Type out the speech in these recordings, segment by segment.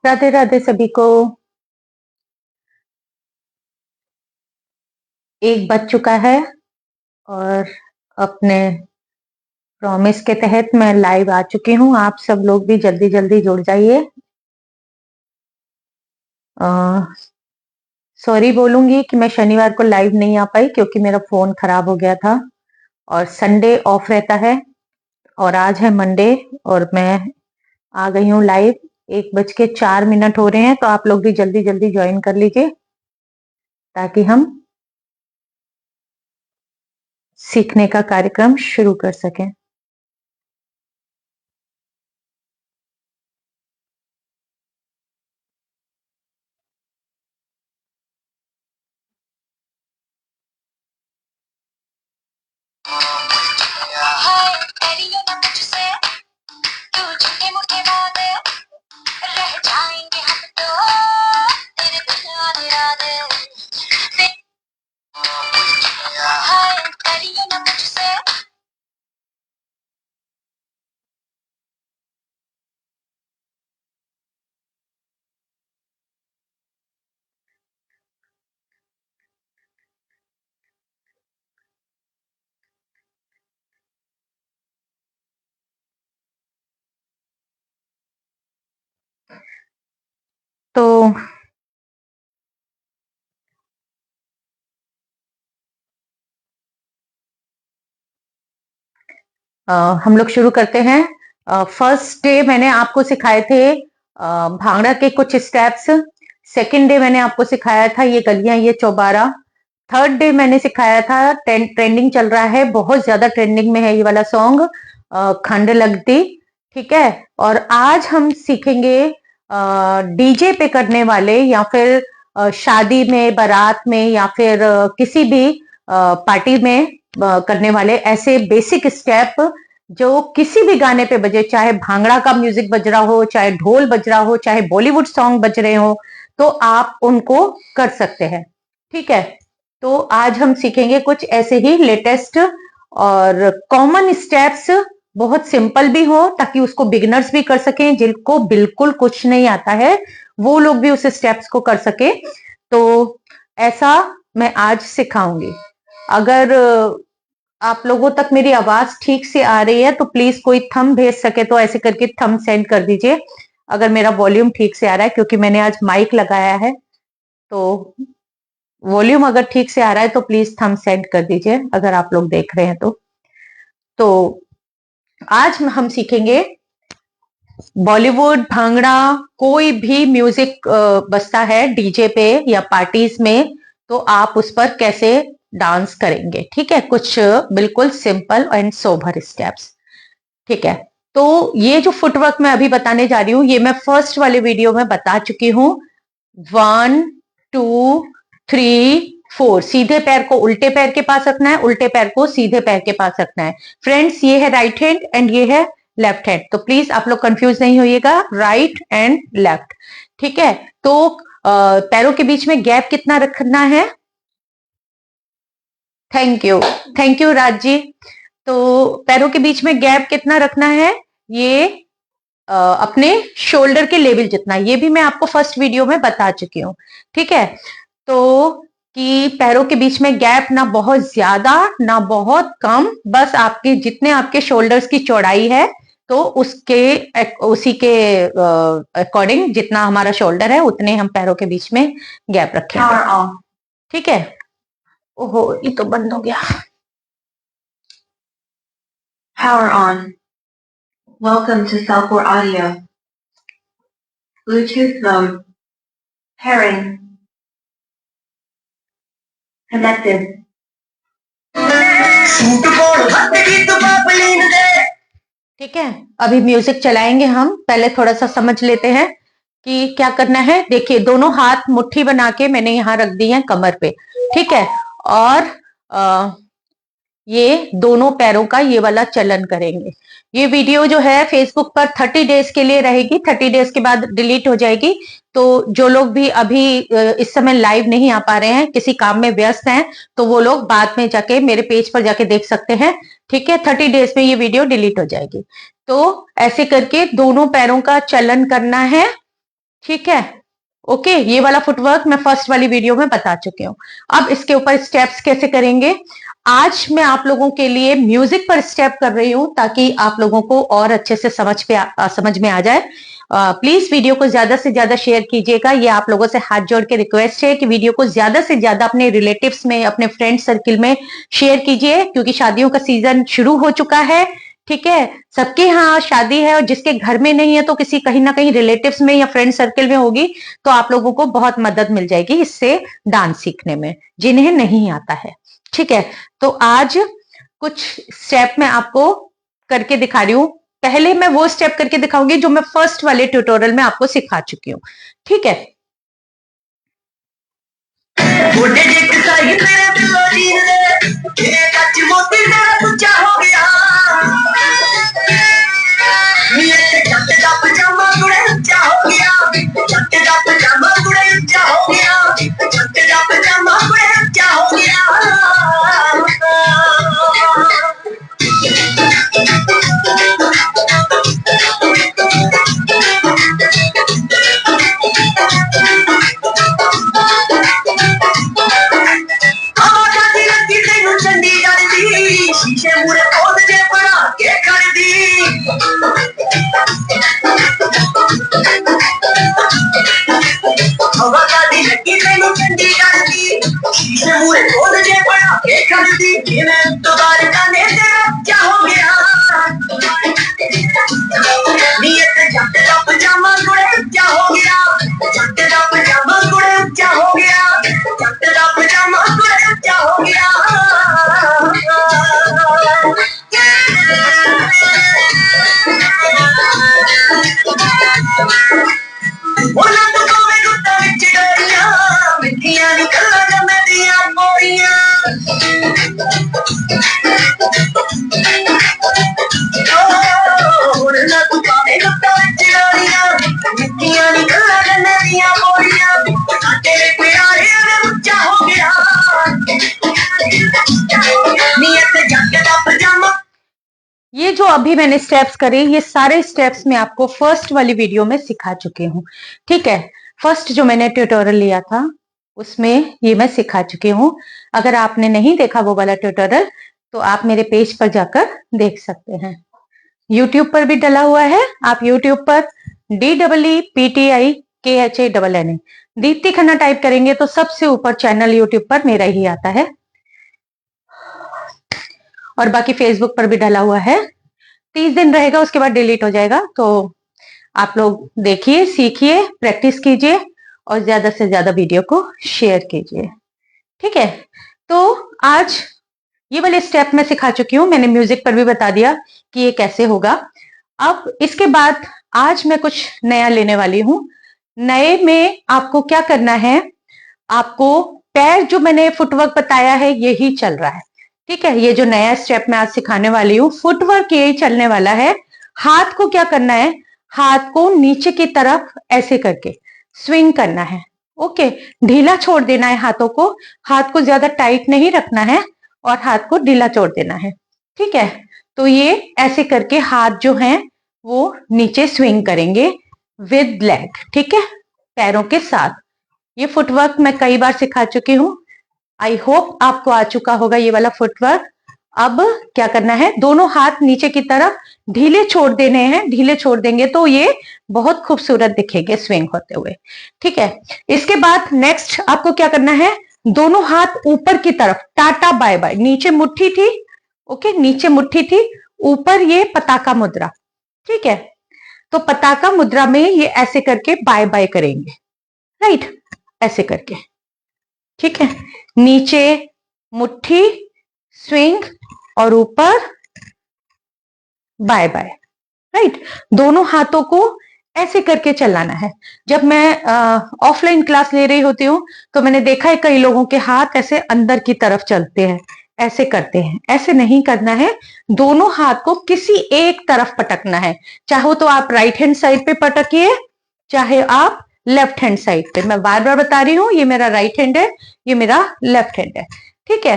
राधे राधे सभी को। एक बज चुका है और अपने प्रॉमिस के तहत मैं लाइव आ चुकी हूँ। आप सब लोग भी जल्दी जल्दी जुड़ जाइए। सॉरी बोलूंगी कि मैं शनिवार को लाइव नहीं आ पाई क्योंकि मेरा फोन खराब हो गया था और संडे ऑफ रहता है और आज है मंडे और मैं आ गई हूँ लाइव। 1:04 हो रहे हैं, तो आप लोग भी जल्दी जल्दी ज्वाइन कर लीजिए ताकि हम सीखने का कार्यक्रम शुरू कर सकें। तो हम लोग शुरू करते हैं। फर्स्ट डे मैंने आपको सिखाए थे भांगड़ा के कुछ स्टेप्स। सेकंड डे मैंने आपको सिखाया था ये गलियां ये चौबारा। थर्ड डे मैंने सिखाया था ट्रेंडिंग चल रहा है, बहुत ज्यादा ट्रेंडिंग में है ये वाला सॉन्ग, खंड लगती। ठीक है, और आज हम सीखेंगे डीजे पे करने वाले या फिर शादी में बारात में या फिर किसी भी पार्टी में करने वाले ऐसे बेसिक स्टेप जो किसी भी गाने पे बजे, चाहे भांगड़ा का म्यूजिक बज रहा हो, चाहे ढोल बज रहा हो, चाहे बॉलीवुड सॉन्ग बज रहे हो, तो आप उनको कर सकते हैं। ठीक है, तो आज हम सीखेंगे कुछ ऐसे ही लेटेस्ट और कॉमन स्टेप्स, बहुत सिंपल भी हो ताकि उसको बिगिनर्स भी कर सकें, जिनको बिल्कुल कुछ नहीं आता है वो लोग भी उस स्टेप्स को कर सके। तो ऐसा मैं आज सिखाऊंगी। अगर आप लोगों तक मेरी आवाज ठीक से आ रही है तो प्लीज कोई थंब भेज सके तो ऐसे करके थंब सेंड कर दीजिए अगर मेरा वॉल्यूम ठीक से आ रहा है, क्योंकि मैंने आज माइक लगाया है। तो वॉल्यूम अगर ठीक से आ रहा है तो प्लीज थंब सेंड कर दीजिए अगर आप लोग देख रहे हैं तो आज हम सीखेंगे बॉलीवुड भांगड़ा, कोई भी म्यूजिक बजता है डीजे पे या पार्टीज में, तो आप उस पर कैसे डांस करेंगे। ठीक है, कुछ बिल्कुल सिंपल एंड सोबर स्टेप्स। ठीक है, तो ये जो फुटवर्क मैं अभी बताने जा रही हूं ये मैं फर्स्ट वाले वीडियो में बता चुकी हूं। 1 2 3 4, सीधे पैर को उल्टे पैर के पास रखना है, उल्टे पैर को सीधे पैर के पास रखना है। फ्रेंड्स, ये है राइट हैंड एंड ये है लेफ्ट हैंड, तो प्लीज आप लोग कंफ्यूज नहीं होइएगा, राइट एंड लेफ्ट। ठीक है, तो पैरों के बीच में गैप कितना रखना है? Thank you, thank you Raj ji. तो पैरों के बीच में गैप कितना रखना है? ये अपने शोल्डर के लेवल जितना, ये भी मैं आपको फर्स्ट वीडियो में बता चुकी हूँ। ठीक है, तो कि पैरों के बीच में गैप ना बहुत ज्यादा ना बहुत कम, बस आपके जितने आपके शोल्डर्स की चौड़ाई है तो उसी के अकॉर्डिंग जितना हमारा शोल्डर है उतने हम पैरों के बीच में गैप रखेंगे। ठीक है, ओहो ये तो बंद हो गया। Power on. Welcome to Cellcore Audio. Bluetooth mode. Pairing. Connected. ठीक है, अभी म्यूजिक चलाएंगे हम, पहले थोड़ा सा समझ लेते हैं कि क्या करना है। देखिए, दोनों हाथ मुट्ठी बना के मैंने यहां रख दी है कमर पे। ठीक है, और ये दोनों पैरों का ये वाला चलन करेंगे। ये वीडियो जो है फेसबुक पर 30 डेज के लिए रहेगी, 30 डेज के बाद डिलीट हो जाएगी। तो जो लोग भी अभी इस समय लाइव नहीं आ पा रहे हैं, किसी काम में व्यस्त हैं, तो वो लोग बाद में जाके मेरे पेज पर जाके देख सकते हैं। ठीक है, 30 डेज में ये वीडियो डिलीट हो जाएगी। तो ऐसे करके दोनों पैरों का चलन करना है। ठीक है, ओके। ये वाला फुटवर्क मैं फर्स्ट वाली वीडियो में बता चुकी हूँ। अब इसके ऊपर स्टेप्स कैसे करेंगे, आज मैं आप लोगों के लिए म्यूजिक पर स्टेप कर रही हूं ताकि आप लोगों को और अच्छे से समझ में आ जाए। प्लीज वीडियो को ज्यादा से ज्यादा शेयर कीजिएगा। ये आप लोगों से हाथ जोड़ के रिक्वेस्ट है कि वीडियो को ज्यादा से ज्यादा अपने रिलेटिव्स में, अपने फ्रेंड सर्किल में शेयर कीजिए, क्योंकि शादियों का सीजन शुरू हो चुका है। ठीक है, सबके यहाँ शादी है और जिसके घर में नहीं है तो किसी कहीं ना कहीं रिलेटिव्स में या फ्रेंड सर्किल में होगी, तो आप लोगों को बहुत मदद मिल जाएगी इससे डांस सीखने में, जिन्हें नहीं आता है। ठीक है, तो आज कुछ स्टेप मैं आपको करके दिखा रही हूं। पहले मैं वो स्टेप करके दिखाऊंगी जो मैं फर्स्ट वाले ट्यूटोरियल में आपको सिखा चुकी हूँ। ठीक है, ये जो अभी मैंने स्टेप्स करे, ये सारे स्टेप्स मैं आपको फर्स्ट वाली वीडियो में सिखा चुकी हूँ। ठीक है, फर्स्ट जो मैंने ट्यूटोरियल लिया था उसमें ये मैं सिखा चुकी हूँ। अगर आपने नहीं देखा वो वाला ट्यूटोरियल तो आप मेरे पेज पर जाकर देख सकते हैं। यूट्यूब पर भी डला हुआ है, आप यूट्यूब पर DEEPTIKHANNA दीप्ति खन्ना टाइप करेंगे तो सबसे ऊपर चैनल यूट्यूब पर मेरा ही आता है, और बाकी फेसबुक पर भी डला हुआ है। 30 दिन रहेगा, उसके बाद डिलीट हो जाएगा। तो आप लोग देखिए, सीखिए, प्रैक्टिस कीजिए और ज्यादा से ज्यादा वीडियो को शेयर कीजिए। ठीक है, तो आज ये वाले स्टेप मैं सिखा चुकी हूँ, मैंने म्यूजिक पर भी बता दिया कि ये कैसे होगा। अब इसके बाद आज मैं कुछ नया लेने वाली हूँ। नए में आपको क्या करना है, आपको पैर, जो मैंने फुटवर्क बताया है यही चल रहा है। ठीक है, ये जो नया स्टेप मैं आज सिखाने वाली हूँ, फुटवर्क यही चलने वाला है। हाथ को क्या करना है, हाथ को नीचे की तरफ ऐसे करके स्विंग करना है। ओके, ढीला छोड़ देना है हाथों को, हाथ को ज्यादा टाइट नहीं रखना है और हाथ को ढीला छोड़ देना है। ठीक है, तो ये ऐसे करके हाथ जो हैं वो नीचे स्विंग करेंगे विद लेग। ठीक है, पैरों के साथ। ये फुटवर्क मैं कई बार सिखा चुकी हूँ, आई होप आपको आ चुका होगा ये वाला फुटवर्क। अब क्या करना है, दोनों हाथ नीचे की तरफ ढीले छोड़ देने हैं। ढीले छोड़ देंगे तो ये बहुत खूबसूरत दिखेंगे स्विंग होते हुए। ठीक है, इसके बाद नेक्स्ट आपको क्या करना है, दोनों हाथ ऊपर की तरफ, टाटा बाय बाय। नीचे मुट्ठी थी, ओके, नीचे मुट्ठी थी, ऊपर ये पताका मुद्रा। ठीक है, तो पताका मुद्रा में ये ऐसे करके बाय बाय करेंगे, राइट, ऐसे करके। ठीक है, नीचे मुट्ठी, स्विंग और ऊपर बाय बाय, राइट। दोनों हाथों को ऐसे करके चलाना है। जब मैं ऑफलाइन क्लास ले रही होती हूँ तो मैंने देखा है कई लोगों के हाथ ऐसे अंदर की तरफ चलते हैं, ऐसे करते हैं। ऐसे नहीं करना है, दोनों हाथ को किसी एक तरफ पटकना है। चाहो तो आप राइट हैंड साइड पे पटकिए, चाहे आप लेफ्ट हैंड साइड पे। मैं बार बार बता रही हूँ, ये मेरा राइट हैंड है, ये मेरा लेफ्ट हैंड है। ठीक है,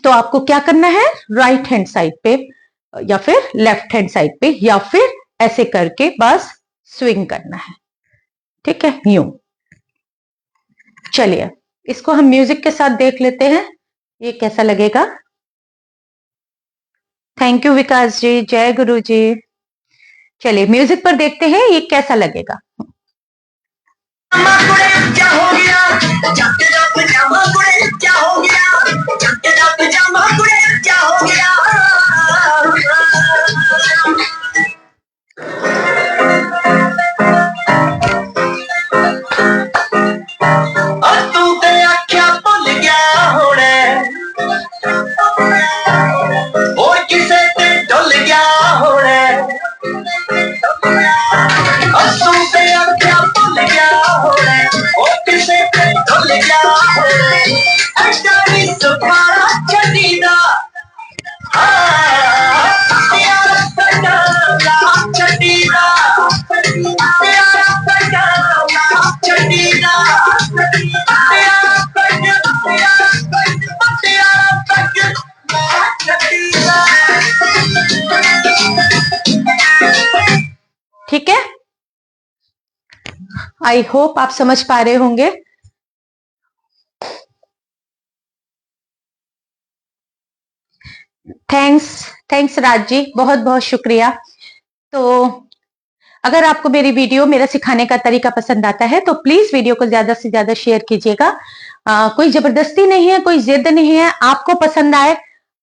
तो आपको क्या करना है, राइट हैंड साइड पे या फिर लेफ्ट हैंड साइड पे या फिर ऐसे करके बस स्विंग करना है। ठीक है, यूं। चलिए इसको हम म्यूजिक के साथ देख लेते हैं, ये कैसा लगेगा। थैंक यू विकास जी, जय गुरु जी। चलिए म्यूजिक पर देखते हैं ये कैसा लगेगा। क्या हो गया, क्या हो गया। तू ते आख्या भुल गया होने, और किसे ते डुल गया होने। तू ते आख्या भुल गया होने, और किसे ते डुल गया होने। ऐसा भी सुखारा छड़ीदा, प्यारा सजना छड़ीदा, प्यारा सजना छड़ीदा। ठीक है, आई होप आप समझ पा रहे होंगे। थैंक्स राज जी, बहुत बहुत शुक्रिया। तो अगर आपको मेरी वीडियो, मेरा सिखाने का तरीका पसंद आता है तो प्लीज वीडियो को ज्यादा से ज्यादा शेयर कीजिएगा। कोई जबरदस्ती नहीं है, कोई जिद नहीं है, आपको पसंद आए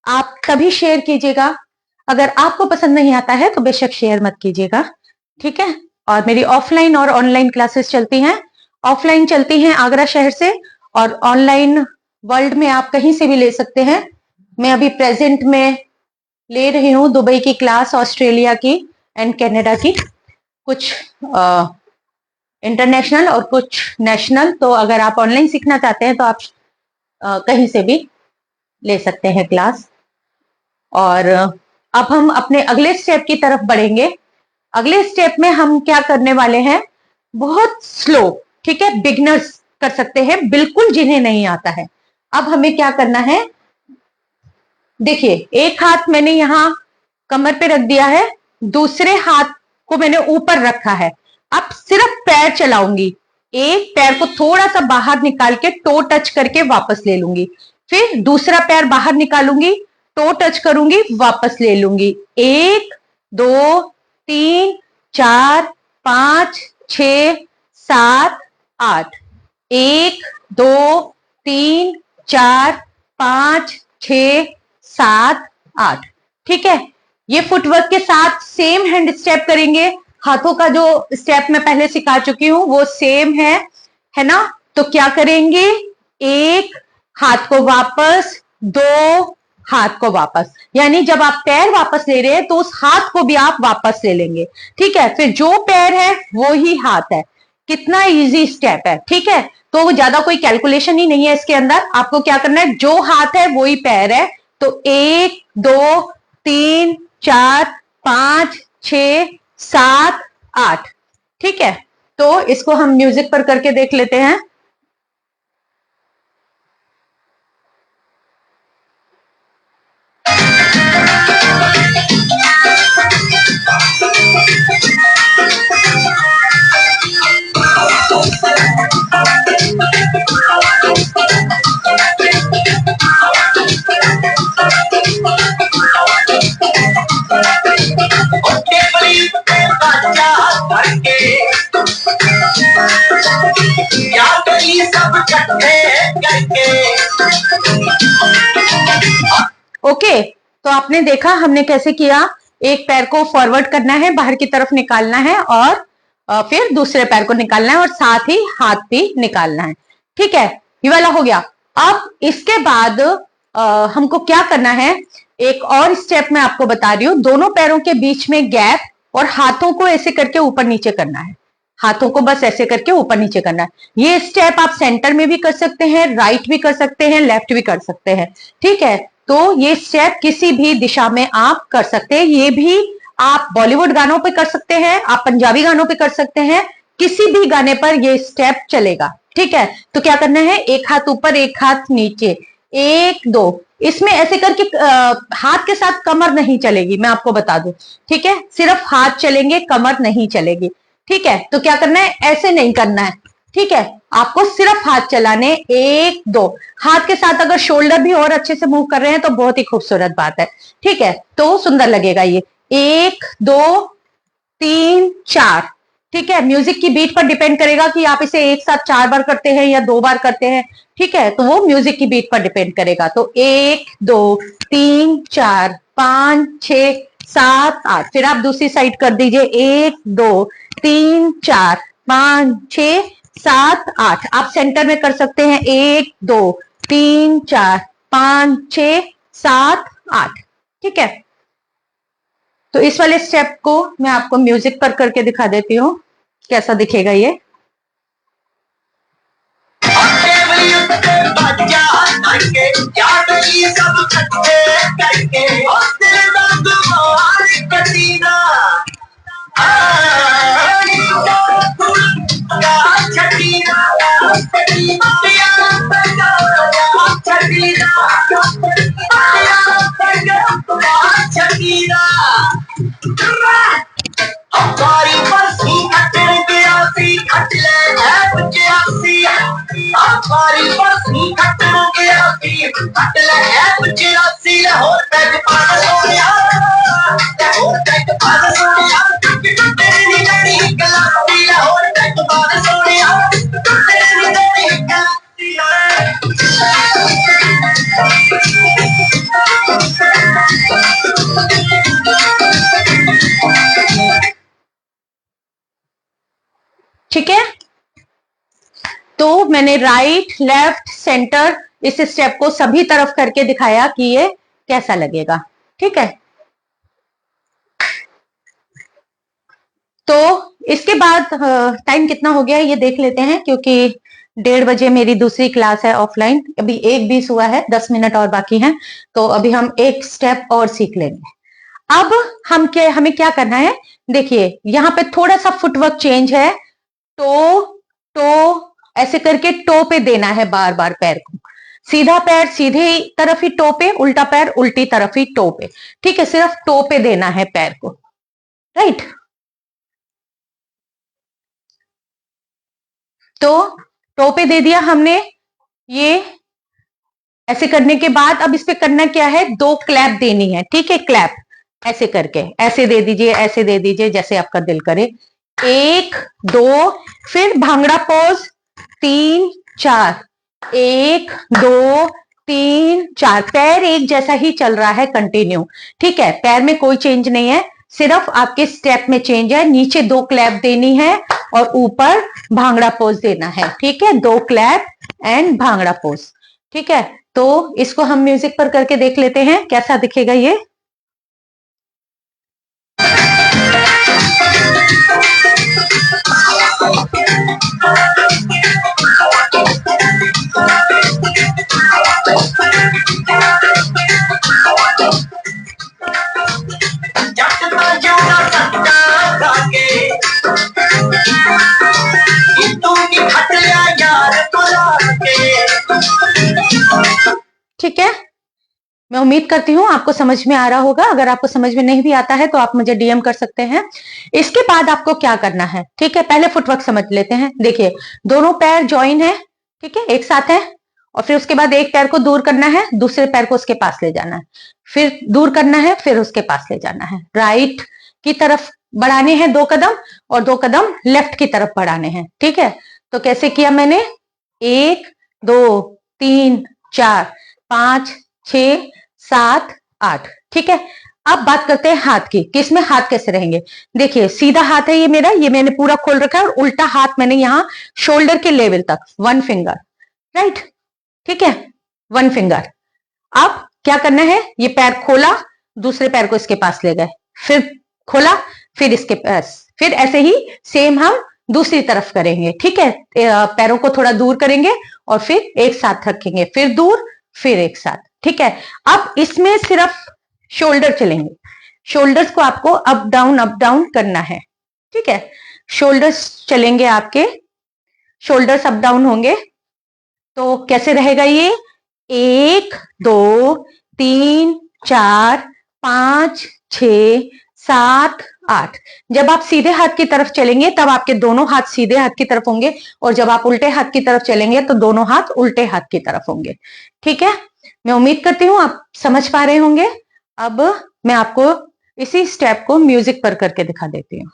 आप तभी शेयर कीजिएगा। अगर आपको पसंद नहीं आता है तो बेशक शेयर मत कीजिएगा, ठीक है। और मेरी ऑफलाइन और ऑनलाइन क्लासेस चलती हैं। ऑफलाइन चलती हैं आगरा शहर से, और ऑनलाइन वर्ल्ड में आप कहीं से भी ले सकते हैं। मैं अभी प्रेजेंट में ले रही हूँ दुबई की क्लास, ऑस्ट्रेलिया की एंड कनाडा की, कुछ इंटरनेशनल और कुछ नेशनल। तो अगर आप ऑनलाइन सीखना चाहते हैं तो आप कहीं से भी ले सकते हैं क्लास। और अब हम अपने अगले स्टेप की तरफ बढ़ेंगे। अगले स्टेप में हम क्या करने वाले हैं, बहुत स्लो, ठीक है, बिगनर्स कर सकते हैं, बिल्कुल जिन्हें नहीं आता है। अब हमें क्या करना है, देखिए एक हाथ मैंने यहां कमर पे रख दिया है, दूसरे हाथ को मैंने ऊपर रखा है। अब सिर्फ पैर चलाऊंगी, एक पैर को थोड़ा सा बाहर निकाल के टो टच करके वापस ले लूंगी, फिर दूसरा पैर बाहर निकालूंगी, टो टच करूंगी, वापस ले लूंगी। 1 2 3 4 5 6 7 8, 1 2 3 4 5 6 7 8, ठीक है। ये फुटवर्क के साथ सेम हैंड स्टेप करेंगे। हाथों का जो स्टेप मैं पहले सिखा चुकी हूं वो सेम है ना। तो क्या करेंगे, एक हाथ को वापस, दो हाथ को वापस, यानी जब आप पैर वापस ले रहे हैं तो उस हाथ को भी आप वापस ले लेंगे, ठीक है। फिर जो पैर है वो ही हाथ है। कितना इजी स्टेप है, ठीक है। तो ज्यादा कोई कैलकुलेशन ही नहीं है इसके अंदर। आपको क्या करना है, जो हाथ है वो ही पैर है। तो 1 2 3 4 5 6 7 8, ठीक है। तो इसको हम म्यूजिक पर करके देख लेते हैं। ओके, तो आपने देखा हमने कैसे किया। एक पैर को फॉरवर्ड करना है, बाहर की तरफ निकालना है, और फिर दूसरे पैर को निकालना है, और साथ ही हाथ भी निकालना है, ठीक है। ये वाला हो गया। अब इसके बाद हमको क्या करना है, एक और स्टेप मैं आपको बता रही हूं। दोनों पैरों के बीच में गैप, और हाथों को ऐसे करके ऊपर नीचे करना है। हाथों को बस ऐसे करके ऊपर नीचे करना है। ये स्टेप आप सेंटर में भी कर सकते हैं, राइट भी कर सकते हैं, लेफ्ट भी कर सकते हैं, ठीक है। तो ये स्टेप किसी भी दिशा में आप कर सकते हैं। ये भी आप बॉलीवुड गानों पे कर सकते हैं, आप पंजाबी गानों पे कर सकते हैं, किसी भी गाने पर ये स्टेप चलेगा, ठीक है। तो क्या करना है, एक हाथ ऊपर, एक हाथ नीचे, 1 2। इसमें ऐसे करके हाथ के साथ कमर नहीं चलेगी, मैं आपको बता दूं, ठीक है। सिर्फ हाथ चलेंगे, कमर नहीं चलेगी। ठीक है, तो क्या करना है, ऐसे नहीं करना है, ठीक है, आपको सिर्फ हाथ चलाने, 1 2। हाथ के साथ अगर शोल्डर भी और अच्छे से मूव कर रहे हैं तो बहुत ही खूबसूरत बात है, ठीक है, तो सुंदर लगेगा ये। 1 2 3 4, ठीक है। म्यूजिक की बीट पर डिपेंड करेगा कि आप इसे एक साथ 4 बार करते हैं या 2 बार करते हैं, ठीक है, तो वो म्यूजिक की बीट पर डिपेंड करेगा। तो 1 2 3 4 5 6 7 8, फिर आप दूसरी साइड कर दीजिए, 1 2 3 4 5 6 7 8। आप सेंटर में कर सकते हैं, 1 2 3 4 5 6 7 8, ठीक है। तो इस वाले स्टेप को मैं आपको म्यूजिक पर करके दिखा देती हूँ, कैसा दिखेगा ये। हमारी बसी खटल गया सी खटले है बचियासी, हमारी बसी खटल गया सी खटले है बचियासी। लाहौर तक पान सोनिया, लाहौर तक पान सोनिया, तेरी लड़ी गलासी। लाहौर तक पान सोनिया, तेरी लड़ी गलासी। ठीक है, तो मैंने राइट लेफ्ट सेंटर इस स्टेप को सभी तरफ करके दिखाया कि ये कैसा लगेगा, ठीक है। तो इसके बाद टाइम कितना हो गया ये देख लेते हैं, क्योंकि 1:30 बजे मेरी दूसरी क्लास है ऑफलाइन, अभी 1:20 हुआ है, 10 मिनट और बाकी हैं, तो अभी हम एक स्टेप और सीख लेंगे। अब हमें क्या करना है, देखिए यहाँ पे थोड़ा सा फुटवर्क चेंज है, टो टो ऐसे करके टो पे देना है बार बार पैर को, सीधा पैर सीधे तरफ ही टो पे, उल्टा पैर उल्टी तरफ ही टो पे, ठीक है, सिर्फ टो पे देना है पैर को, राइट। तो टो पे दे दिया हमने, ये ऐसे करने के बाद अब इस पे करना क्या है, 2 क्लैप देनी है, ठीक है, क्लैप ऐसे करके, ऐसे दे दीजिए, ऐसे दे दीजिए, जैसे आपका दिल करे। 1 2, फिर भांगड़ा पोज, 3 4, 1 2 3 4, पैर एक जैसा ही चल रहा है कंटिन्यू, ठीक है, पैर में कोई चेंज नहीं है, सिर्फ आपके स्टेप में चेंज है, नीचे 2 क्लैप देनी है और ऊपर भांगड़ा पोज देना है, ठीक है, 2 क्लैप एंड भांगड़ा पोज, ठीक है। तो इसको हम म्यूजिक पर करके देख लेते हैं कैसा दिखेगा ये। ठीक है, मैं उम्मीद करती हूं आपको समझ में आ रहा होगा, अगर आपको समझ में नहीं भी आता है तो आप मुझे डीएम कर सकते हैं। इसके बाद आपको क्या करना है, ठीक है, पहले फुटवर्क समझ लेते हैं। देखिए दोनों पैर ज्वाइन है, ठीक है, एक साथ है, और फिर उसके बाद एक पैर को दूर करना है, दूसरे पैर को उसके पास ले जाना है, फिर दूर करना है, फिर उसके पास ले जाना है, राइट की तरफ बढ़ाने हैं 2 कदम और 2 कदम लेफ्ट की तरफ बढ़ाने हैं, ठीक है। तो कैसे किया मैंने, 1 2 3 4 5 6 7 8, ठीक है। अब बात करते हैं हाथ की, कि इसमें हाथ कैसे रहेंगे। देखिए सीधा हाथ है ये मेरा, ये मैंने पूरा खोल रखा है, और उल्टा हाथ मैंने यहाँ शोल्डर के लेवल तक 1 फिंगर, राइट, ठीक है, 1 फिंगर। अब क्या करना है, ये पैर खोला, दूसरे पैर को इसके पास ले गए, फिर खोला, फिर इसके पास, फिर ऐसे ही सेम हम दूसरी तरफ करेंगे, ठीक है। पैरों को थोड़ा दूर करेंगे और फिर एक साथ रखेंगे, फिर दूर, फिर एक साथ, ठीक है। अब इसमें सिर्फ शोल्डर चलेंगे, शोल्डर्स को आपको अप डाउन करना है, ठीक है, शोल्डर्स चलेंगे आपके, शोल्डर्स अप डाउन होंगे। तो कैसे रहेगा ये, 1 2 3 4 5 6 7 8। जब आप सीधे हाथ की तरफ चलेंगे तब आपके दोनों हाथ सीधे हाथ की तरफ होंगे, और जब आप उल्टे हाथ की तरफ चलेंगे तो दोनों हाथ उल्टे हाथ की तरफ होंगे। ठीक है, मैं उम्मीद करती हूं आप समझ पा रहे होंगे। अब मैं आपको इसी स्टेप को म्यूजिक पर करके दिखा देती हूँ।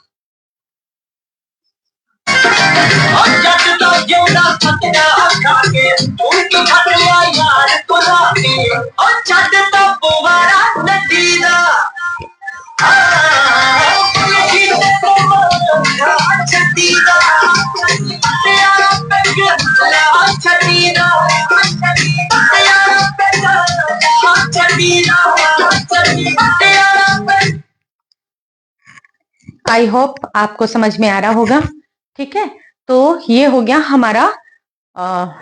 आई होप आपको समझ में आ रहा होगा। ठीक है, तो ये हो गया हमारा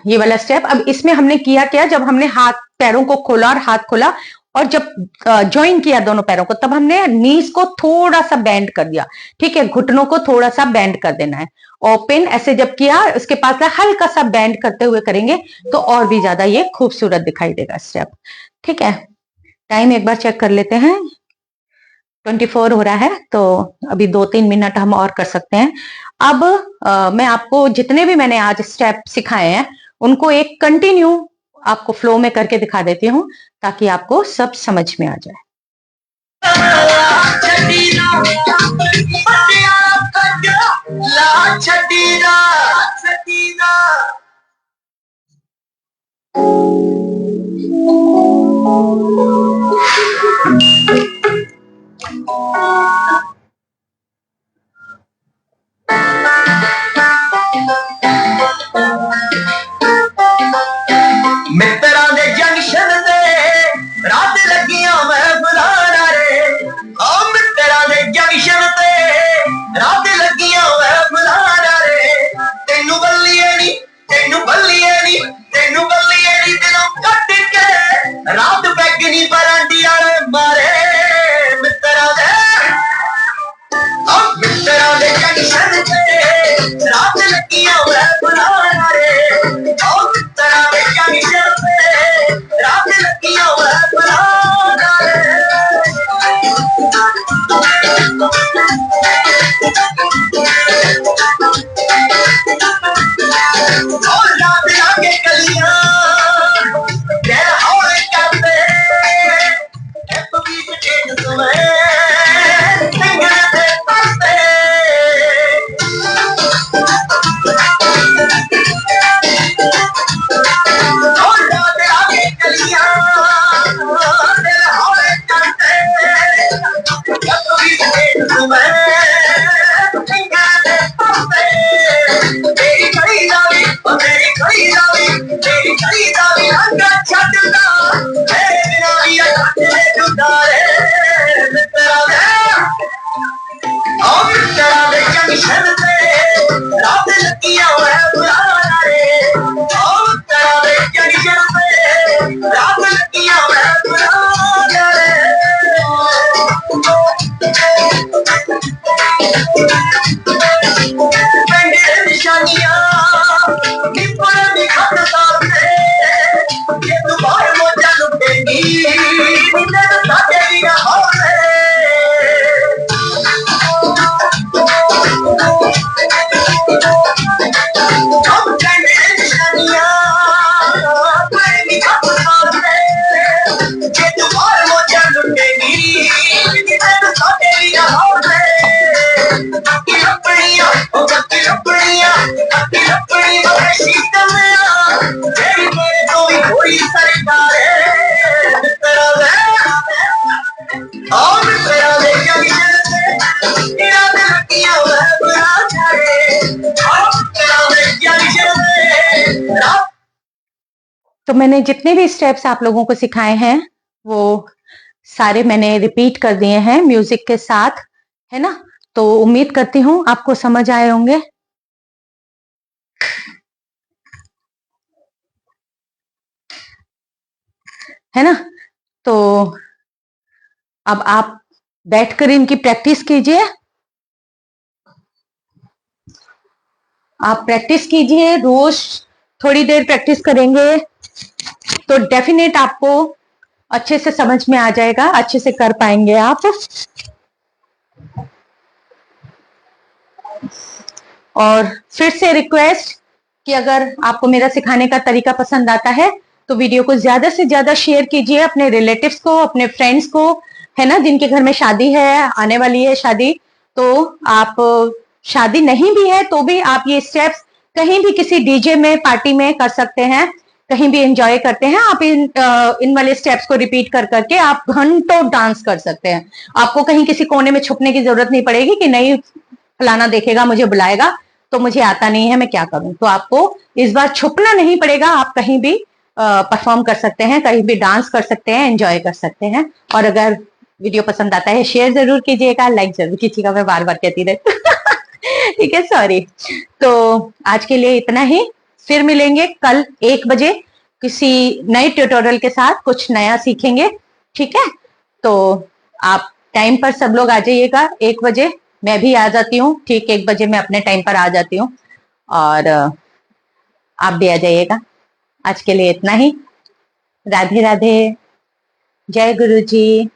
ये वाला स्टेप। अब इसमें हमने किया क्या, जब हमने हाथ पैरों को खोला और हाथ खोला और जब ज्वाइन किया दोनों पैरों को, तब हमने नीज को थोड़ा सा बेंड कर दिया। ठीक है, घुटनों को थोड़ा सा बेंड कर देना है। ओपन ऐसे जब किया, उसके पास हल्का सा बेंड करते हुए करेंगे तो और भी ज्यादा ये खूबसूरत दिखाई देगा स्टेप। ठीक है, टाइम एक बार चेक कर लेते हैं। 24 हो रहा है, तो अभी 2-3 मिनट हम और कर सकते हैं। अब मैं आपको जितने भी मैंने आज स्टेप सिखाए हैं उनको एक कंटिन्यू आपको फ्लो में करके दिखा देती हूँ, ताकि आपको सब समझ में आ जाए। मित्रा दे जंक्शन दे रात लगियां मैं बुलाना रे, ओ मित्रा दे जंक्शन ते रात लगियां मैं बुलाना रे, तेनू बल्लिए नी तेनू बल्लिए नी तेनू बल्लिए नी दिलों कट के रात बैगनी बरांडी आले मारे। मित्रा दे जंक्शन ते रात लगियां मैं बुलाना रे, ओ मित्रा दे जंक्शन ते रात लगियां मैं बुलाना रे। और रात लागे कलियां गैर हौले करते बीच खेत तुम्हें सिंगल से पाते। और रात लागे कलियां गैर हौले करते बीच खेत तुम्हें सिंगल से पाते। तेरी खड़ी जावी तेरी खड़ी जावी तेरी खड़ी जावी अंगा छटदा तेरे बिना भी अटके जुदा रे। मित्रा दे ओ मित्रा दे जंक्शन ते रात लगियां मैं बुलाना रे, ओ मित्रा दे जंक्शन ते रात लगियां मैं बुलाना रे। निशानियां निपर निखट साथे ये तुम्हारे मोजा लुटेगी निंदर साथे ना होले। हम कहने निशानियां निपर निखट साथे ये तुम्हारे मोजा लुटेगी निंदर साथे ना होले। बाकी लपड़ियां ओ बाकी लपड़ियां बाकी लपड़ी मगर शीतलियां तेरी मेरे तो भी कोई सरकार है। मित्रा दे ओ मित्रा दे जंक्शन ते रात लगियां मैं बुलाना रे, ओ मित्रा दे जंक्शन ते रात। तो मैंने जितने भी स्टेप्स आप लोगों को सिखाए हैं वो सारे मैंने रिपीट कर दिए हैं म्यूजिक के साथ, है ना। तो उम्मीद करती हूँ आपको समझ आए होंगे। है ना, तो अब आप बैठकर इनकी प्रैक्टिस कीजिए। आप प्रैक्टिस कीजिए, रोज थोड़ी देर प्रैक्टिस करेंगे तो डेफिनेट आपको अच्छे से समझ में आ जाएगा, अच्छे से कर पाएंगे आप। और फिर से रिक्वेस्ट कि अगर आपको मेरा सिखाने का तरीका पसंद आता है तो वीडियो को ज्यादा से ज्यादा शेयर कीजिए अपने रिलेटिव्स को, अपने फ्रेंड्स को, है ना, जिनके घर में शादी है, आने वाली है शादी। तो आप शादी नहीं भी है तो भी आप ये स्टेप्स कहीं भी किसी डीजे में पार्टी में कर सकते हैं, कहीं भी एंजॉय करते हैं आप। इन वाले स्टेप्स को रिपीट कर करके आप घंटों डांस कर सकते हैं। आपको कहीं किसी कोने में छुपने की जरूरत नहीं पड़ेगी कि नहीं फलाना देखेगा मुझे बुलाएगा तो मुझे आता नहीं है मैं क्या करूं। तो आपको इस बार छुपना नहीं पड़ेगा, आप कहीं भी परफॉर्म कर सकते हैं, कहीं भी डांस कर सकते हैं, एंजॉय कर सकते हैं। और अगर वीडियो पसंद आता है शेयर जरूर कीजिएगा, लाइक जरूर कीजिएगा, मैं बार बार कहती रहती ठीक है, सॉरी। तो आज के लिए इतना ही, फिर मिलेंगे कल 1 बजे किसी नए ट्यूटोरियल के साथ, कुछ नया सीखेंगे, ठीक है। तो आप टाइम पर सब लोग आ जाइएगा 1 बजे, मैं भी आ जाती हूँ ठीक 1 बजे, मैं अपने टाइम पर आ जाती हूँ और आप भी आ जाइएगा। आज के लिए इतना ही, राधे राधे, जय गुरु जी।